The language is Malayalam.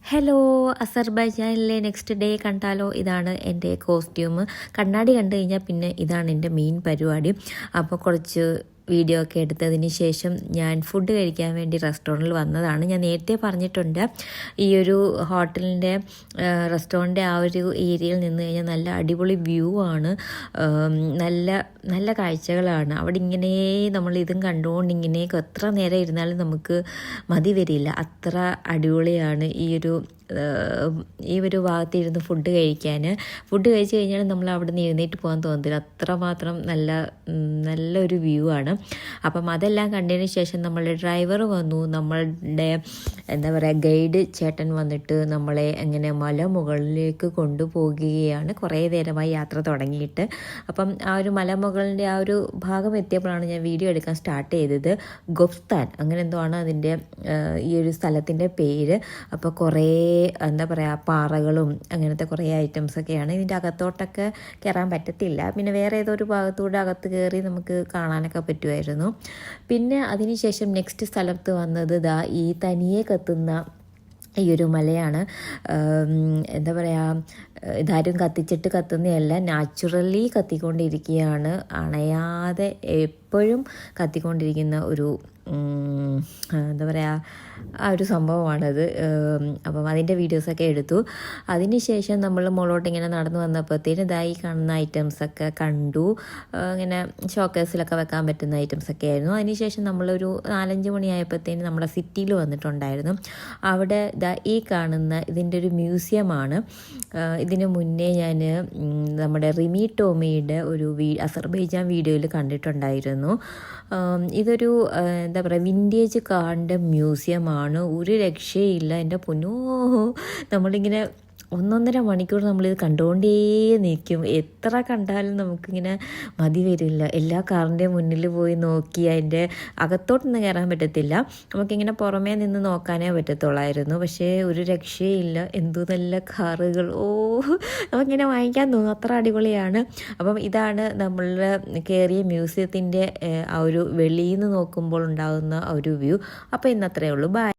ഹലോ, അസർബൈജാനിലെ നെക്സ്റ്റ് ഡേ കണ്ടാലോ? ഇതാണ് എൻ്റെ കോസ്റ്റ്യൂം. കണ്ണാടി കണ്ടു കഴിഞ്ഞാൽ പിന്നെ ഇതാണ് എൻ്റെ മെയിൻ പരിപാടി. അപ്പോൾ കുറച്ച് വീഡിയോ ഒക്കെ എടുത്തതിന് ശേഷം ഞാൻ ഫുഡ് കഴിക്കാൻ വേണ്ടി റെസ്റ്റോറൻറ്റിൽ വന്നതാണ്. ഞാൻ നേരത്തെ പറഞ്ഞിട്ടുണ്ട്, ഈ ഒരു ഹോട്ടലിൻ്റെ റെസ്റ്റോറൻറ്റ് ആ ഒരു ഏരിയയിൽ നിന്ന് കഴിഞ്ഞാൽ നല്ല അടിപൊളി വ്യൂ ആണ്, നല്ല നല്ല കാഴ്ചകളാണ്. അവിടെ ഇങ്ങനെ നമ്മൾ ഇതും കണ്ടുകൊണ്ട് ഇങ്ങനെ എത്ര നേരം ഇരുന്നാലും നമുക്ക് മതി വരില്ല, അത്ര അടിപൊളിയാണ് ഈ ഒരു ഭാഗത്തിരുന്ന് ഫുഡ് കഴിച്ച് കഴിഞ്ഞാൽ നമ്മൾ അവിടെ നിന്ന് എഴുന്നേറ്റ് പോകാൻ തോന്നത്തില്ല, അത്രമാത്രം നല്ലൊരു വ്യൂ ആണ്. അപ്പം അതെല്ലാം കണ്ടതിന് ശേഷം നമ്മളുടെ ഡ്രൈവർ വന്നു, നമ്മളുടെ എന്താ പറയുക ഗൈഡ് ചേട്ടൻ വന്നിട്ട് നമ്മളെ അങ്ങനെ മലമുകളിലേക്ക് കൊണ്ടുപോകുകയാണ്. കുറേ നേരമായി യാത്ര തുടങ്ങിയിട്ട്. അപ്പം ആ ഒരു മലമുകളിൻ്റെ ആ ഒരു ഭാഗം എത്തിയപ്പോഴാണ് ഞാൻ വീഡിയോ എടുക്കാൻ സ്റ്റാർട്ട് ചെയ്തത്. ഗൊഫ്താൻ അങ്ങനെ എന്തോ ആണ് അതിൻ്റെ ഈ ഒരു സ്ഥലത്തിൻ്റെ പേര്. അപ്പോൾ കുറേ എന്താ പറയുക പാറകളും അങ്ങനത്തെ കുറേ ഐറ്റംസൊക്കെയാണ്. ഇതിൻ്റെ അകത്തോട്ടൊക്കെ കയറാൻ പറ്റത്തില്ല, പിന്നെ വേറെ ഏതോ ഒരു ഭാഗത്തൂടെ അകത്ത് കയറി നമുക്ക് കാണാനൊക്കെ പറ്റുമായിരുന്നു. പിന്നെ അതിനുശേഷം നെക്സ്റ്റ് സ്ഥലത്ത് വന്നത് ഈ തനിയെ കത്തുന്ന ഈ ഒരു മലയാണ്. എന്താ പറയുക, ഇതാരും കത്തിച്ചിട്ട് കത്തുന്നതല്ല, നാച്ചുറലി കത്തിക്കൊണ്ടിരിക്കുകയാണ്, അണയാതെ എപ്പോഴും കത്തിക്കൊണ്ടിരിക്കുന്ന ഒരു എന്താ പറയുക ആ ഒരു സംഭവമാണത്. അപ്പം അതിൻ്റെ വീഡിയോസൊക്കെ എടുത്തു. അതിനുശേഷം നമ്മൾ മുകളോട്ട് ഇങ്ങനെ നടന്നു വന്നപ്പോഴത്തേന് ഇതായി കാണുന്ന ഐറ്റംസൊക്കെ കണ്ടു. ഇങ്ങനെ ഷോക്കേസിലൊക്കെ വെക്കാൻ പറ്റുന്ന ഐറ്റംസൊക്കെ ആയിരുന്നു. അതിനുശേഷം നമ്മളൊരു 4-5 മണിയായപ്പോഴത്തേന് നമ്മുടെ സിറ്റിയിൽ വന്നിട്ടുണ്ടായിരുന്നു. അവിടെ ഈ കാണുന്ന ഇതിൻ്റെ ഒരു മ്യൂസിയമാണ്. ഇതിന് മുന്നേ ഞാൻ നമ്മുടെ റിമി ടോമിയുടെ ഒരു അസർബൈജാൻ വീഡിയോയിൽ കണ്ടിട്ടുണ്ടായിരുന്നു. ഇതൊരു എന്താ പറയുക വിൻറ്റേജ് കാറിൻ്റെ മ്യൂസിയമാണ്. ഒരു രക്ഷയില്ല എൻ്റെ പൊന്നോ. നമ്മളിങ്ങനെ 1.5 മണിക്കൂർ നമ്മളിത് കണ്ടുകൊണ്ടേ നിൽക്കും, എത്ര കണ്ടാലും നമുക്കിങ്ങനെ മതി വരില്ല. എല്ലാ കാറിൻ്റെ മുന്നിൽ പോയി നോക്കി അതിൻ്റെ അകത്തോട്ടൊന്നും കയറാൻ പറ്റത്തില്ല, നമുക്കിങ്ങനെ പുറമേ നിന്ന് നോക്കാനേ പറ്റത്തുള്ളായിരുന്നു. പക്ഷേ ഒരു രക്ഷയില്ല, എന്തു നല്ല കാറുകൾ, നമുക്കിങ്ങനെ വാങ്ങിക്കാൻ തോന്നും, അത്ര അടിപൊളിയാണ്. അപ്പം ഇതാണ് നമ്മൾ കയറിയ മ്യൂസിയത്തിൻ്റെ ആ ഒരു വെളിയിൽ നിന്ന് നോക്കുമ്പോൾ ഉണ്ടാകുന്ന ഒരു വ്യൂ. അപ്പോൾ ഇന്നത്രയേ ഉള്ളൂ, ബൈ.